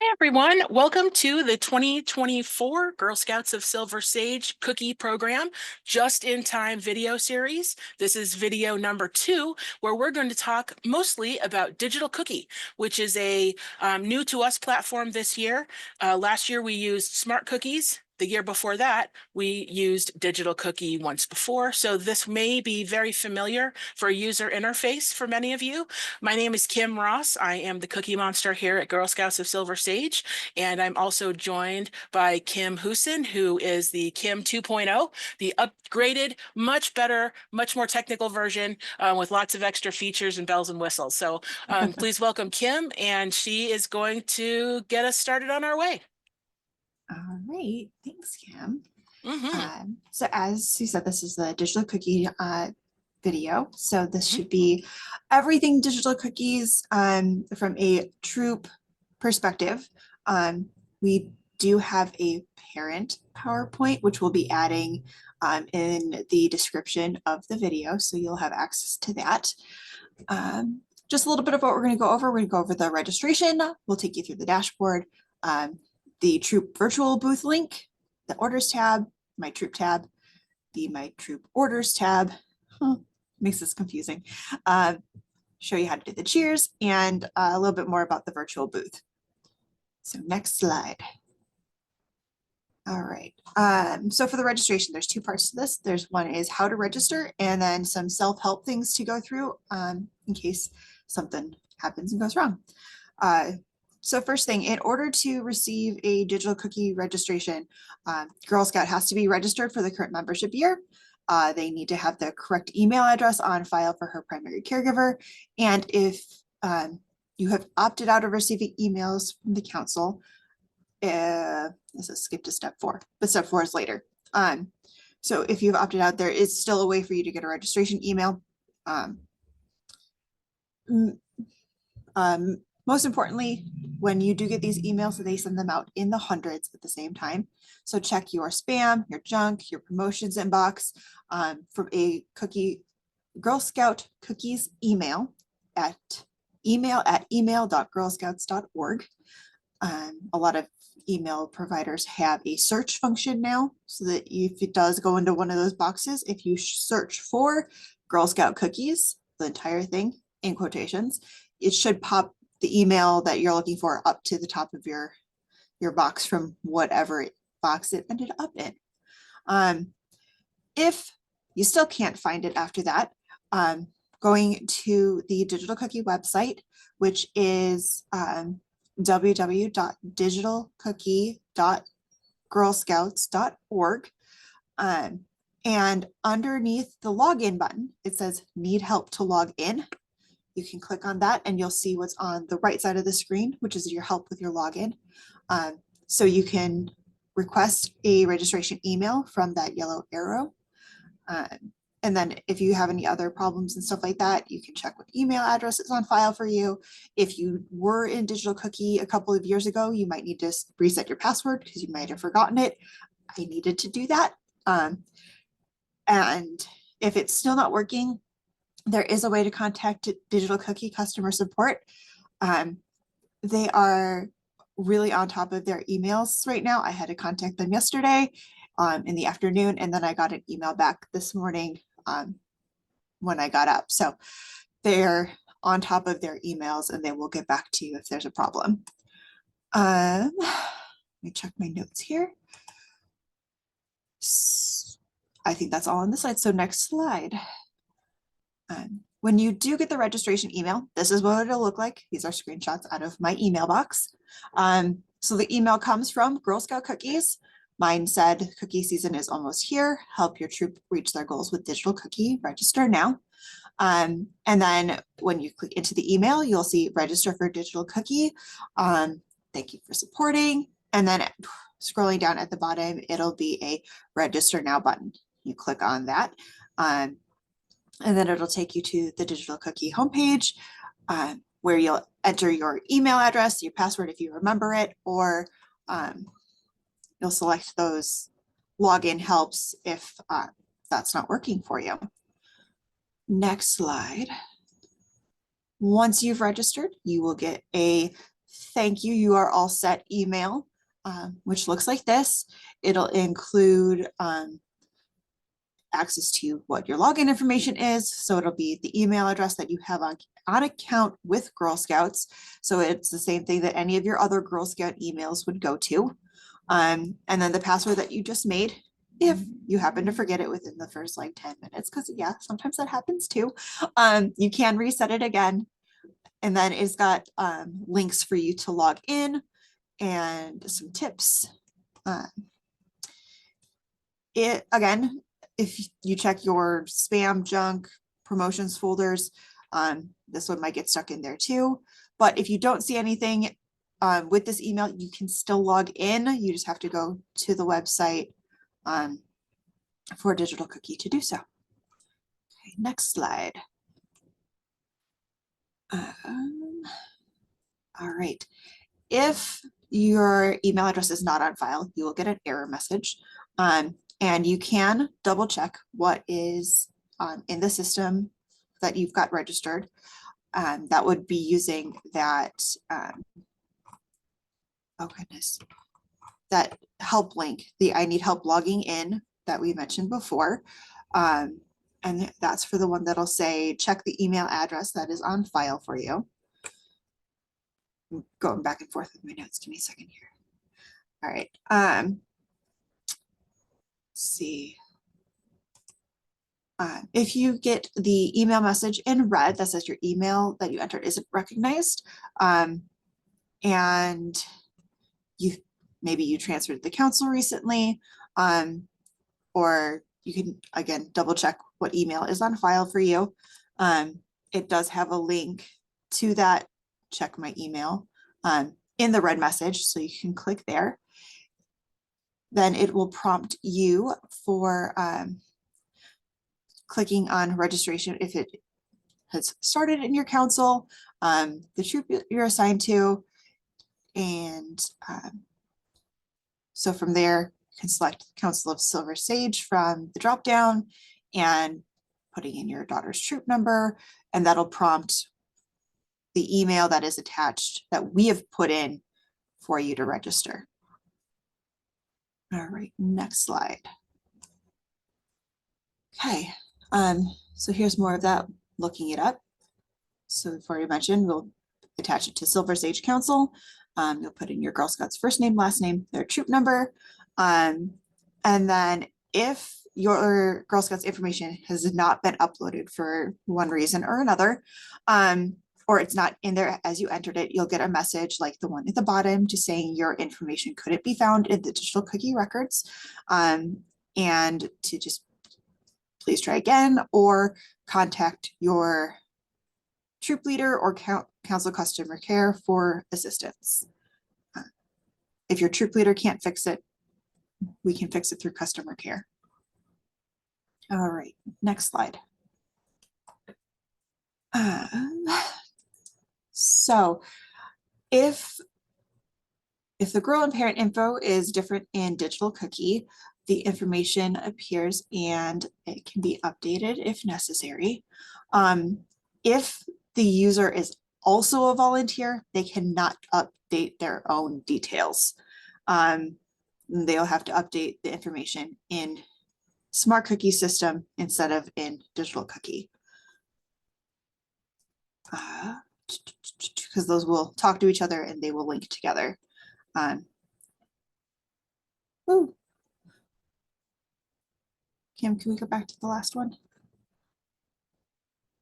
Hey everyone, welcome to the 2024 Girl Scouts of Silver Sage Cookie Program Just in Time video series. This is video number 2, where we're going to talk mostly about Digital Cookie, which is a new to us platform this year. Last year we used Smart Cookies. The year before that, we used Digital Cookie once before, so this may be very familiar for a user interface for many of you. My name is Kim Ross. I am the Cookie Monster here at Girl Scouts of Silver Sage, and I'm also joined by Kim Husin, who is the Kim 2.0, the upgraded, much better, much more technical version with lots of extra features and bells and whistles. So please welcome Kim, and she is going to get us started on our way. All right, thanks, Cam. Hmm. So as you said, this is the digital cookie video. So this should be everything digital cookies from a troop perspective. We do have a parent PowerPoint, which we'll be adding in the description of the video. So you'll have access to that. Just a little bit of what we're going to go over. We're going to go over the registration. We'll take you through the dashboard, the troop virtual booth link, the orders tab, my troop tab, the my troop orders tab. Makes this confusing. Show you how to do the cheers and a little bit more about the virtual booth. So next slide. All right. So for the registration, there's two parts to this. There's one is how to register and then some self-help things to go through in case something happens and goes wrong. So first thing, in order to receive a digital cookie registration, Girl Scout has to be registered for the current membership year. They need to have the correct email address on file for her primary caregiver. And if you have opted out of receiving emails from the council, this is skip to step 4, but step 4 is later. So if you've opted out, there is still a way for you to get a registration email. Most importantly, when you do get these emails, they send them out in the hundreds at the same time. So check your spam, your junk, your promotions inbox from a Girl Scout cookies email at email@email.girlscouts.org. A lot of email providers have a search function now, so that if it does go into one of those boxes, if you search for Girl Scout cookies, the entire thing in quotations, it should pop the email that you're looking for up to the top of your box from whatever box it ended up in. If you still can't find it after that, going to the digital cookie website, which is www.digitalcookie.girlscouts.org. And underneath the login button, it says need help to log in. You can click on that and you'll see what's on the right side of the screen, which is your help with your login. So you can request a registration email from that yellow arrow. And then if you have any other problems and stuff like that, you can check what email address is on file for you. If you were in Digital Cookie a couple of years ago, you might need to reset your password because you might have forgotten it. I needed to do that. And if it's still not working, there is a way to contact Digital Cookie customer support. They are really on top of their emails right now. I had to contact them yesterday in the afternoon, and then I got an email back this morning when I got up. So they're on top of their emails and they will get back to you if there's a problem. Let me check my notes here. I think that's all on this slide. So next slide. When you do get the registration email, this is what it'll look like. These are screenshots out of my email box. So the email comes from Girl Scout Cookies. Mine said, cookie season is almost here. Help your troop reach their goals with Digital Cookie. Register now. And then when you click into the email, you'll see register for Digital Cookie. Thank you for supporting. And then scrolling down at the bottom, it'll be a register now button. You click on that. And then it'll take you to the Digital Cookie homepage where you'll enter your email address, your password if you remember it, or you'll select those login helps if that's not working for you. Next slide. Once you've registered, you will get a thank you, you are all set email, which looks like this. It'll include access to what your login information is. So it'll be the email address that you have on account with Girl Scouts. So it's the same thing that any of your other Girl Scout emails would go to. And then the password that you just made, if you happen to forget it within the first like 10 minutes, because yeah, sometimes that happens too. You can reset it again. And then it's got links for you to log in and some tips. It again, if you check your spam, junk, promotions folders, this one might get stuck in there too. But if you don't see anything with this email, you can still log in. You just have to go to the website for Digital Cookie to do so. Okay, next slide. All right. If your email address is not on file, you will get an error message. And you can double check what is in the system that you've got registered. That would be using that, oh goodness, that help link, the I need help logging in that we mentioned before. And that's for the one that'll say, check the email address that is on file for you. I'm going back and forth with my notes. Give me a second here. All right. Let's see. If you get the email message in red that says your email that you entered isn't recognized, and maybe you transferred the council recently, or you can again double check what email is on file for you. It does have a link to that check my email in the red message, so you can click there. Then it will prompt you for clicking on registration if it has started in your council, the troop you're assigned to, and so from there you can select Council of Silver Sage from the drop down and putting in your daughter's troop number, and that'll prompt the email that is attached that we have put in for you to register. All right, next slide. Okay, so here's more of that, looking it up. So we've already mentioned, we'll attach it to Silver Sage Council. You'll put in your Girl Scouts first name, last name, their troop number. And then if your Girl Scouts information has not been uploaded for one reason or another, or it's not in there as you entered it, you'll get a message like the one at the bottom just saying your information couldn't be found in the digital cookie records, and to just please try again or contact your troop leader or council customer care for assistance. If your troop leader can't fix it, we can fix it through customer care. All right, next slide. So if the girl and parent info is different in Digital Cookie, the information appears and it can be updated if necessary. If the user is also a volunteer, they cannot update their own details. They'll have to update the information in Smart Cookie system instead of in Digital Cookie. Because those will talk to each other and they will link together. Kim, can we go back to the last one?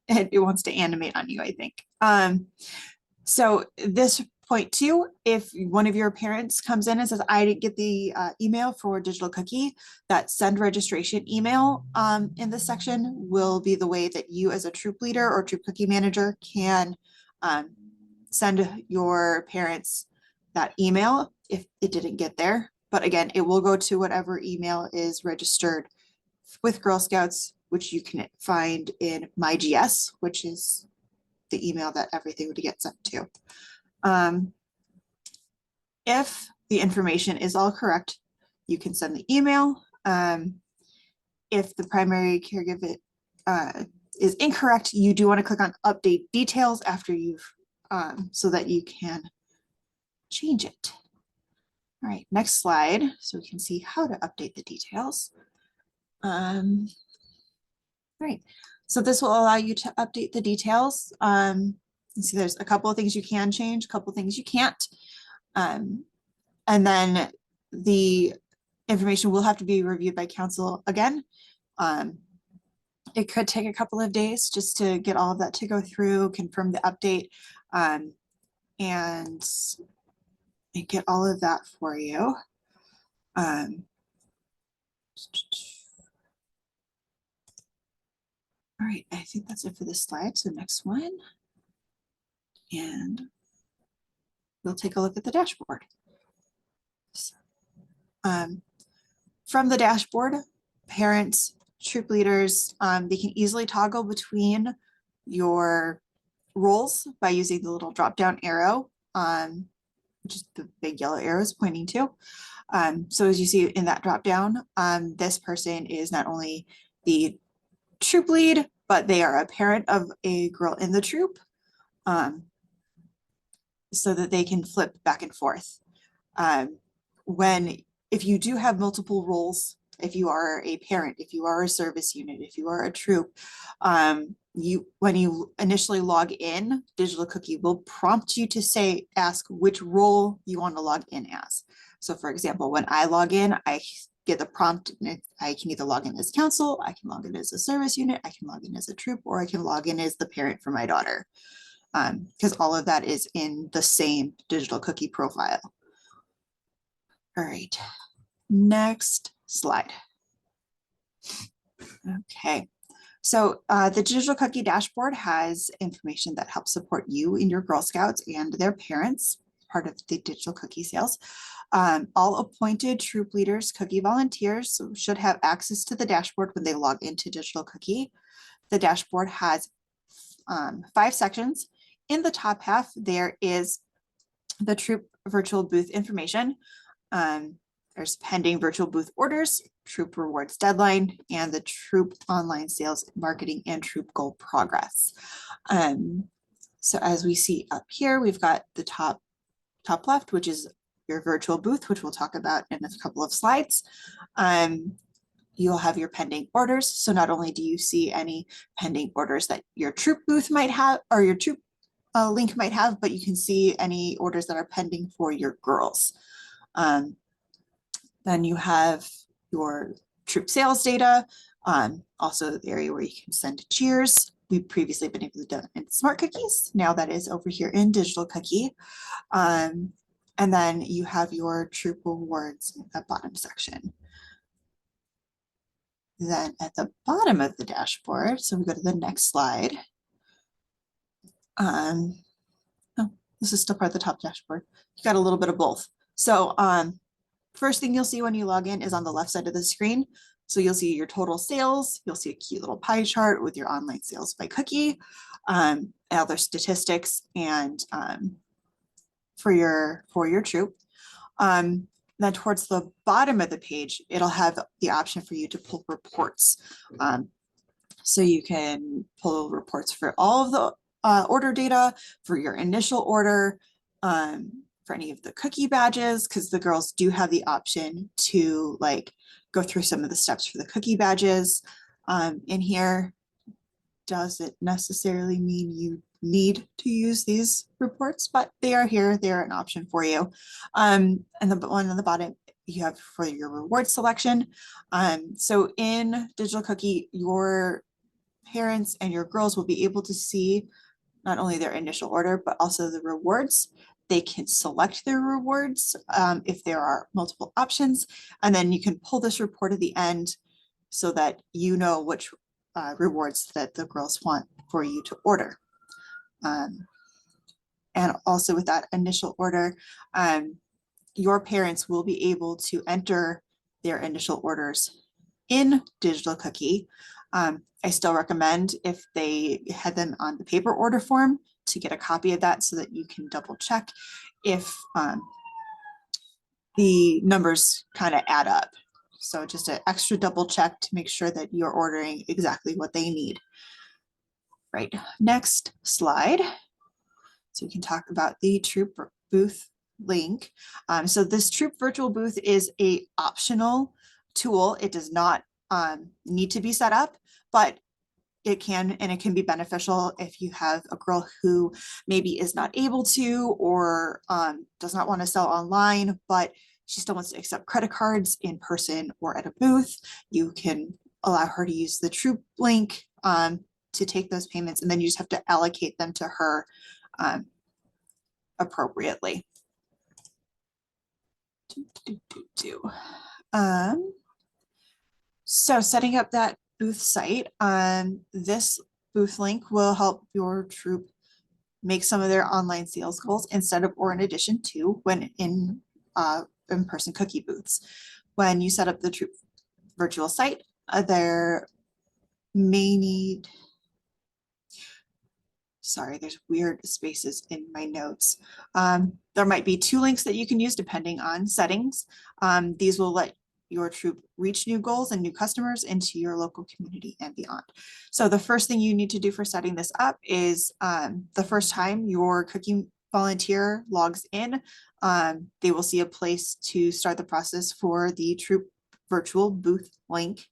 It wants to animate on you, I think. So this point two, if one of your parents comes in and says, I didn't get the email for Digital Cookie, that send registration email in this section will be the way that you as a troop leader or troop cookie manager can send your parents that email if it didn't get there. But again, it will go to whatever email is registered with Girl Scouts, which you can find in MyGS, which is the email that everything would get sent to. If the information is all correct, you can send the email. If the primary caregiver is incorrect, you do want to click on update details after you've, so that you can change it. All right, next slide, so we can see how to update the details. Right, so this will allow you to update the details. You see there's a couple of things you can change, a couple of things you can't. And then the information will have to be reviewed by council again. It could take a couple of days just to get all of that to go through, confirm the update, and get all of that for you. All right, I think that's it for this slide. So next one. And we'll take a look at the dashboard. From the dashboard, parents, troop leaders, they can easily toggle between your roles by using the little drop-down arrow, which is the big yellow arrows pointing to. So as you see in that drop-down, this person is not only the troop lead, but they are a parent of a girl in the troop, so that they can flip back and forth. If you do have multiple roles, if you are a parent, if you are a service unit, if you are a troop, when you initially log in, Digital Cookie will prompt you to ask which role you want to log in as. So for example, when I log in, I get the prompt, and I can either log in as council, I can log in as a service unit, I can log in as a troop, or I can log in as the parent for my daughter. Because all of that is in the same Digital Cookie profile. All right, next slide. Okay, so the Digital Cookie dashboard has information that helps support you and your Girl Scouts and their parents, part of the Digital Cookie sales. All appointed troop leaders, cookie volunteers should have access to the dashboard when they log into Digital Cookie. The dashboard has 5 sections. In the top half, there is the troop virtual booth information. There's pending virtual booth orders, troop rewards deadline, and the troop online sales, marketing, and troop goal progress. So as we see up here, we've got the top left, which is your virtual booth, which we'll talk about in a couple of slides. You'll have your pending orders. So not only do you see any pending orders that your troop booth might have, or your troop link might have, but you can see any orders that are pending for your girls. Then you have your troop sales data, also the area where you can send cheers. We've previously been able to do it in Smart Cookies. Now that is over here in Digital Cookie. And then you have your troop rewards in the bottom section. Then at the bottom of the dashboard, so we go to the next slide. Oh, this is still part of the top dashboard. You got a little bit of both. So first thing you'll see when you log in is on the left side of the screen. So you'll see your total sales. You'll see a cute little pie chart with your online sales by cookie, other statistics, and for your troop. Then towards the bottom of the page, it'll have the option for you to pull reports. So you can pull reports for all of the order data, for your initial order, for any of the cookie badges, because the girls do have the option to go through some of the steps for the cookie badges. In here, doesn't necessarily mean you need to use these reports, but they are here. They're an option for you. And the one on the bottom you have for your reward selection. So in Digital Cookie, your parents and your girls will be able to see not only their initial order, but also the rewards. They can select their rewards if there are multiple options, and then you can pull this report at the end so that you know which rewards that the girls want for you to order. And also with that initial order, your parents will be able to enter their initial orders in Digital Cookie. I still recommend if they had them on the paper order form to get a copy of that so that you can double check if the numbers kind of add up. So just an extra double check to make sure that you're ordering exactly what they need. Right, next slide. So we can talk about the troop booth link. So this Troop virtual booth is a optional tool. It does not need to be set up, but it can be beneficial if you have a girl who maybe is not able to or does not want to sell online, but she still wants to accept credit cards in person or at a booth. You can allow her to use the Troop link to take those payments, and then you just have to allocate them to her appropriately. So setting up that booth site, this booth link will help your Troop make some of their online sales goals instead of or in addition to when in-person cookie booths. When you set up the Troop virtual site, there may need, sorry, there's weird spaces in my notes. There might be 2 links that you can use depending on settings. These will let your Troop reach new goals and new customers into your local community and beyond. So the first thing you need to do for setting this up is the first time your cookie volunteer logs in, they will see a place to start the process for the Troop virtual booth link.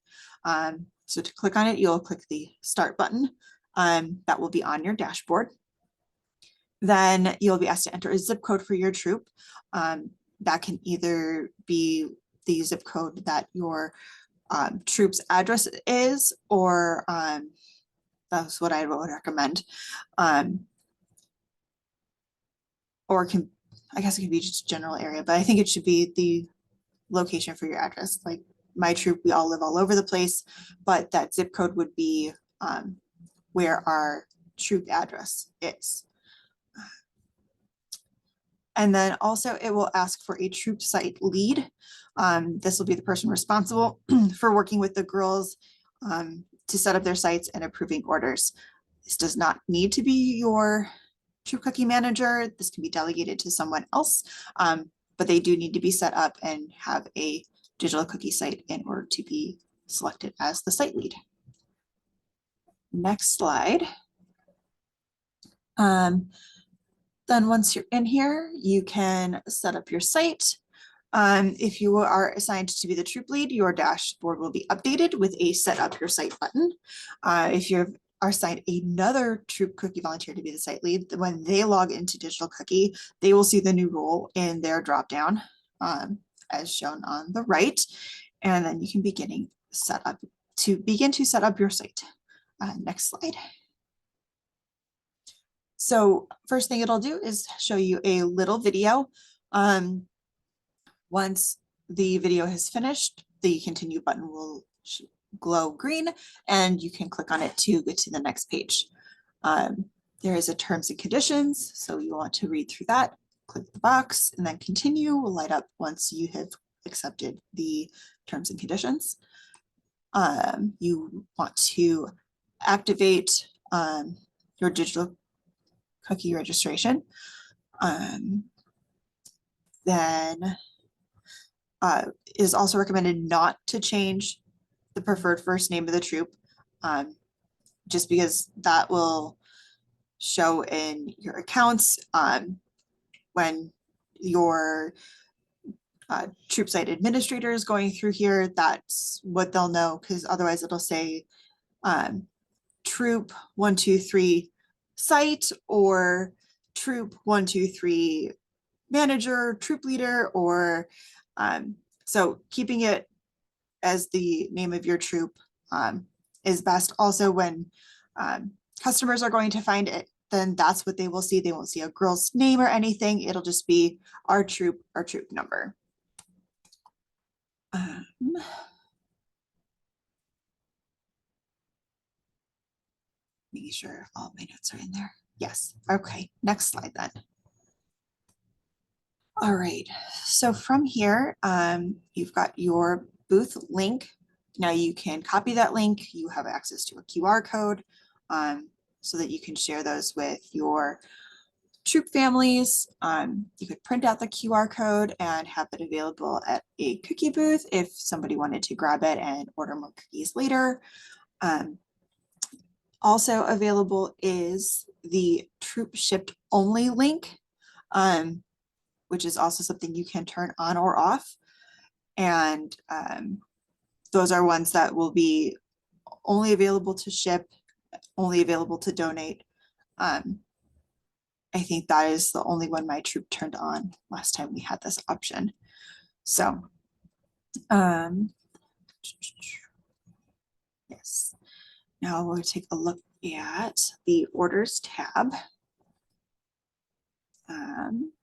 So to click on it, you'll click the start button. That will be on your dashboard. Then you'll be asked to enter a zip code for your Troop. That can either be the zip code that your Troop's address is, or that's what I would recommend. Or I guess it could be just general area, but I think it should be the location for your address. Like my Troop, we all live all over the place, but that zip code would be where our Troop address is. And then also it will ask for a Troop site lead. This will be the person responsible for working with the girls to set up their sites and approving orders. This does not need to be your Troop cookie manager. This can be delegated to someone else, but they do need to be set up and have a digital cookie site in order to be selected as the site lead. Next slide. Then once you're in here, you can set up your site. If you are assigned to be the Troop lead, your dashboard will be updated with a set up your site button. If you are assigned another Troop cookie volunteer to be the site lead, when they log into Digital Cookie, they will see the new role in their dropdown as shown on the right. And then you can begin to set up your site. Next slide. So first thing it'll do is show you a little video. Once the video has finished, the continue button will glow green and you can click on it to get to the next page. There is a terms and conditions, so you want to read through that, click the box, and then continue will light up once you have accepted the terms and conditions. You want to activate your digital cookie registration. Then it is also recommended not to change the preferred first name of the Troop, just because that will show in your accounts when your Troop site administrator is going through here. That's what they'll know, because otherwise it'll say Troop 123 site or Troop 123 manager, Troop leader, or so keeping it as the name of your Troop is best. Also, when customers are going to find it, then that's what they will see. They won't see a girl's name or anything. It'll just be our Troop number. Making sure all my notes are in there. Yes. Okay. Next slide then. All right. So from here, you've got your booth link. Now you can copy that link. You have access to a QR code so that you can share those with your Troop families. You could print out the QR code and have it available at a cookie booth if somebody wanted to grab it and order more cookies later. Also available is the Troop shipped only link. which is also something you can turn on or off. And those are ones that will be only available to ship, only available to donate. I think that is the only one my troop turned on last time we had this option. So, yes. Now we'll take a look at the orders tab.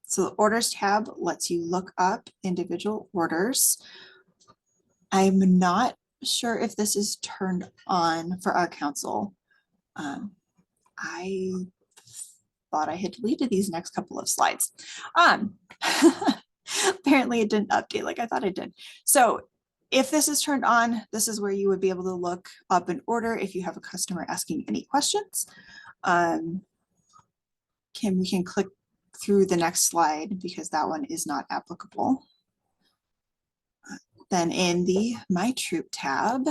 So the orders tab lets you look up individual orders. I'm not sure if this is turned on for our council. I thought I had deleted these next couple of slides. Apparently it didn't update like I thought it did. So if this is turned on, this is where you would be able to look up an order if you have a customer asking any questions. We can click through the next slide because that one is not applicable. Then in the My Troop tab,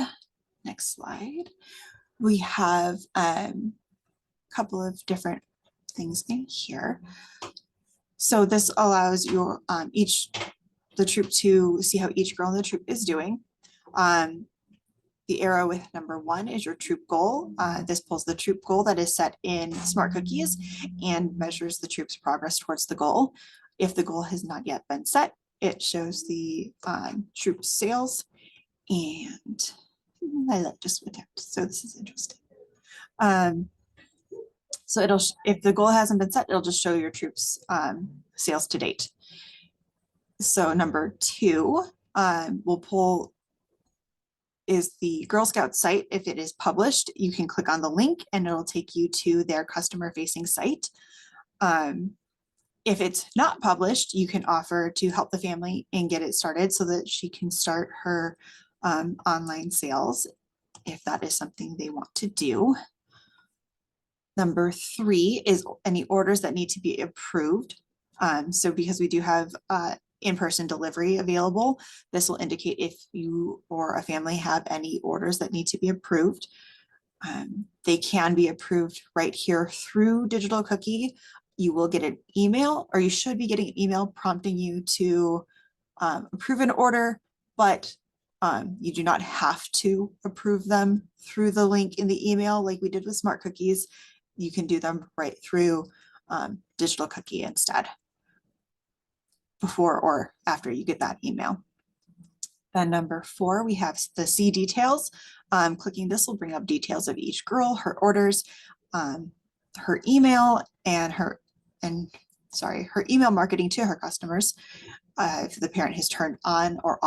next slide, we have a couple of different things in here. So this allows your the troop to see how each girl in the troop is doing. The arrow with number 1 is your troop goal. This pulls the troop goal that is set in Smart Cookies and measures the troop's progress towards the goal. If the goal has not yet been set, it shows the troop sales, and I just went out. So this is interesting. So if the goal hasn't been set, it'll just show your troops sales to date. So number 2 will pull is the Girl Scout site. If it is published, you can click on the link and it'll take you to their customer facing site. If it's not published, you can offer to help the family and get it started so that she can start her online sales if that is something they want to do. Number 3 is any orders that need to be approved. So because we do have in-person delivery available, this will indicate if you or a family have any orders that need to be approved. They can be approved right here through Digital Cookie. You will get an email, or you should be getting an email prompting you to approve an order, but you do not have to approve them through the link in the email like we did with Smart Cookies. You can do them right through Digital Cookie instead, before or after you get that email. Then number 4, we have the See Details. Clicking this will bring up details of each girl, her orders, her email, and her email marketing to her customers. If the parent has turned on or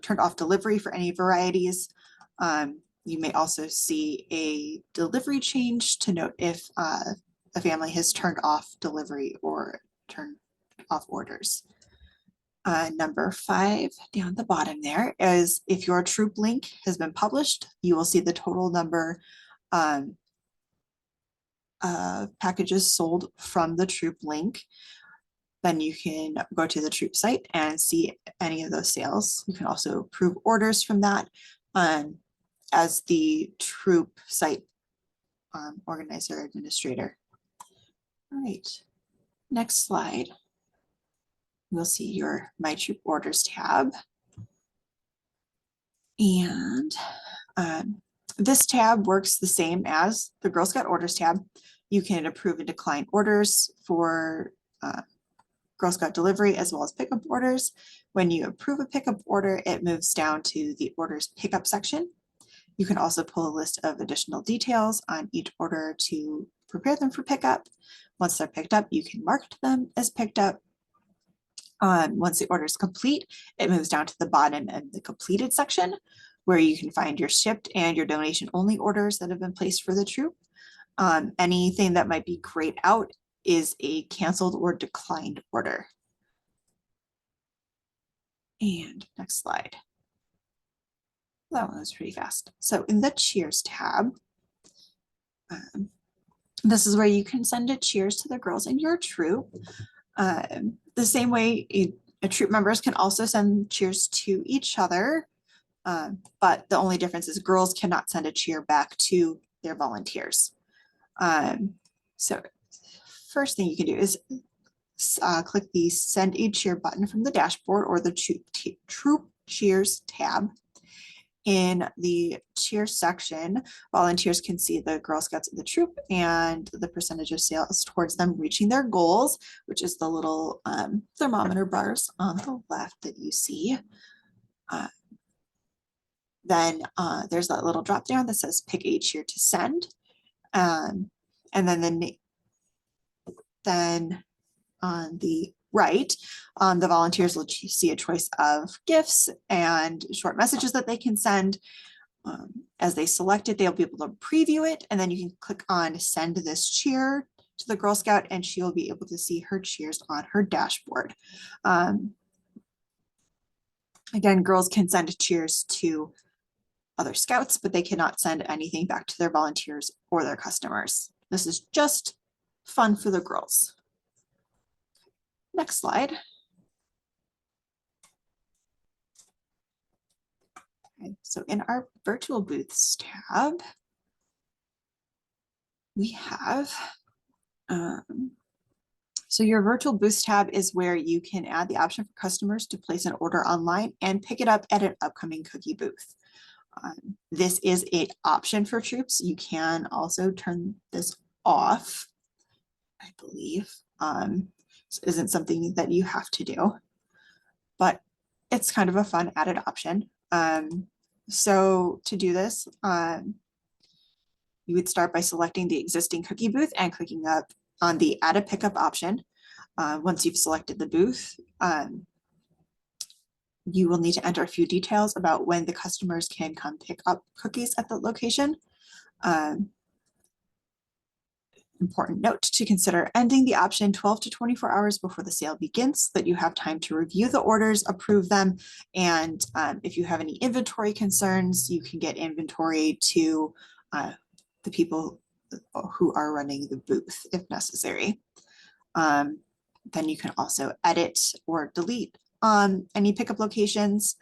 turned off delivery for any varieties. You may also see a delivery change to note if a family has turned off delivery or turned off orders. Number 5 down the bottom there is if your troop link has been published, you will see the total number packages sold from the troop link. Then you can go to the troop site and see any of those sales. You can also approve orders from that as the troop site organizer administrator. All right, next slide. We'll see your My Troop Orders tab. And this tab works the same as the Girl Scout Orders tab. You can approve and decline orders for Girl Scout delivery as well as pickup orders. When you approve a pickup order, it moves down to the orders pickup section. You can also pull a list of additional details on each order to prepare them for pickup. Once they're picked up, you can mark them as picked up. Once the order is complete, it moves down to the bottom of the completed section where you can find your shipped and your donation only orders that have been placed for the troop. Anything that might be grayed out is a canceled or declined order. And next slide. That one was pretty fast. So in the Cheers tab, this is where you can send a cheers to the girls in your troop. The same way troop members can also send cheers to each other, but the only difference is girls cannot send a cheer back to their volunteers. So first thing you can do is click the Send a Cheer button from the dashboard or the Troop Cheers tab. In the cheer section, volunteers can see the Girl Scouts of the troop and the percentage of sales towards them reaching their goals, which is the little thermometer bars on the left that you see. Then there's that little drop down that says pick a cheer to send. And then on the right, the volunteers will see a choice of gifts and short messages that they can send. As they select it, they'll be able to preview it, and then you can click on send this cheer to the Girl Scout, and she will be able to see her cheers on her dashboard. Again, girls can send cheers to other scouts, but they cannot send anything back to their volunteers or their customers. This is just fun for the girls. Next slide. Okay, so in our virtual booths tab, we have, so your virtual booths tab is where you can add the option for customers to place an order online and pick it up at an upcoming cookie booth. This is an option for troops. You can also turn this off, I believe. This isn't something that you have to do, but it's kind of a fun added option. So to do this, you would start by selecting the existing cookie booth and clicking up on the add a pickup option. Once you've selected the booth, you will need to enter a few details about when the customers can come pick up cookies at the location. Important note to consider ending the option 12 to 24 hours before the sale begins, so that you have time to review the orders, approve them, and if you have any inventory concerns, you can get inventory to the people who are running the booth if necessary. Then you can also edit or delete any pickup locations,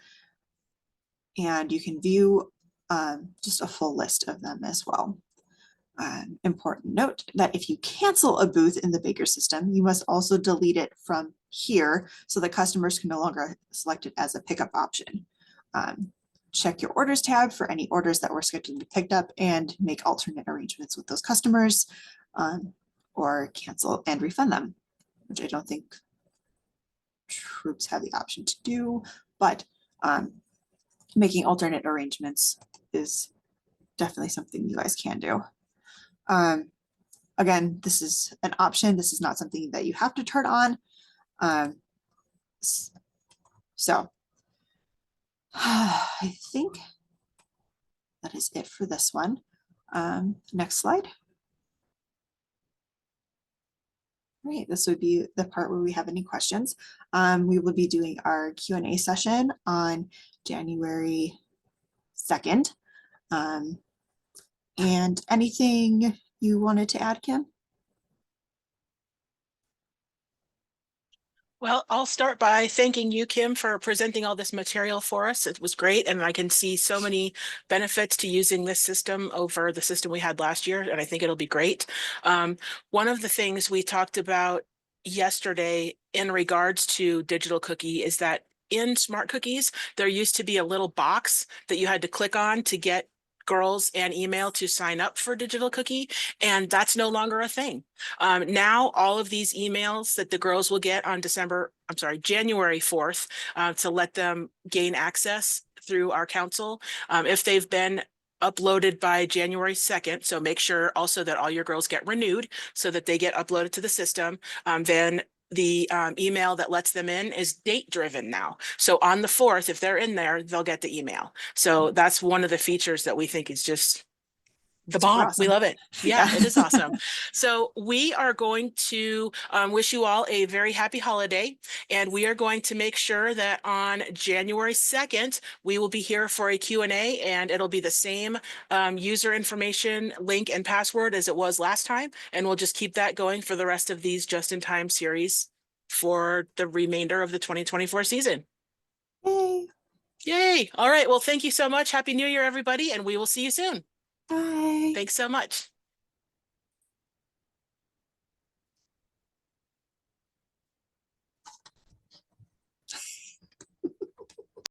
and you can view just a full list of them as well. Important note that if you cancel a booth in the Baker system, you must also delete it from here so that customers can no longer select it as a pickup option. Check your orders tab for any orders that were scheduled to be picked up and make alternate arrangements with those customers, or cancel and refund them, which I don't think troops have the option to do, but making alternate arrangements is definitely something you guys can do. Again, this is an option. This is not something that you have to turn on. So I think that is it for this one. Next slide. Great, this would be the part where we have any questions. We will be doing our Q&A session on January 2nd. And anything you wanted to add, Kim? Well, I'll start by thanking you, Kim, for presenting all this material for us. It was great, and I can see so many benefits to using this system over the system we had last year, and I think it'll be great. One of the things we talked about yesterday in regards to digital cookie is that in Smart Cookies, there used to be a little box that you had to click on to get girls and email to sign up for digital cookie, and that's no longer a thing. Now all of these emails that the girls will get on January 4th to let them gain access through our council, if they've been uploaded by January 2nd, so make sure also that all your girls get renewed so that they get uploaded to the system, then the email that lets them in is date driven now. So on the 4th, if they're in there, they'll get the email. So that's one of the features that we think is just the bomb. Awesome. We love it. Yeah, it is awesome. So we are going to wish you all a very happy holiday, and we are going to make sure that on January 2nd, we will be here for a Q&A, and it'll be the same user information, link, and password as it was last time. And we'll just keep that going for the rest of these just-in-time series for the remainder of the 2024 season. Yay. Yay. All right. Well, thank you so much. Happy New Year, everybody, and we will see you soon. Bye. Thanks so much.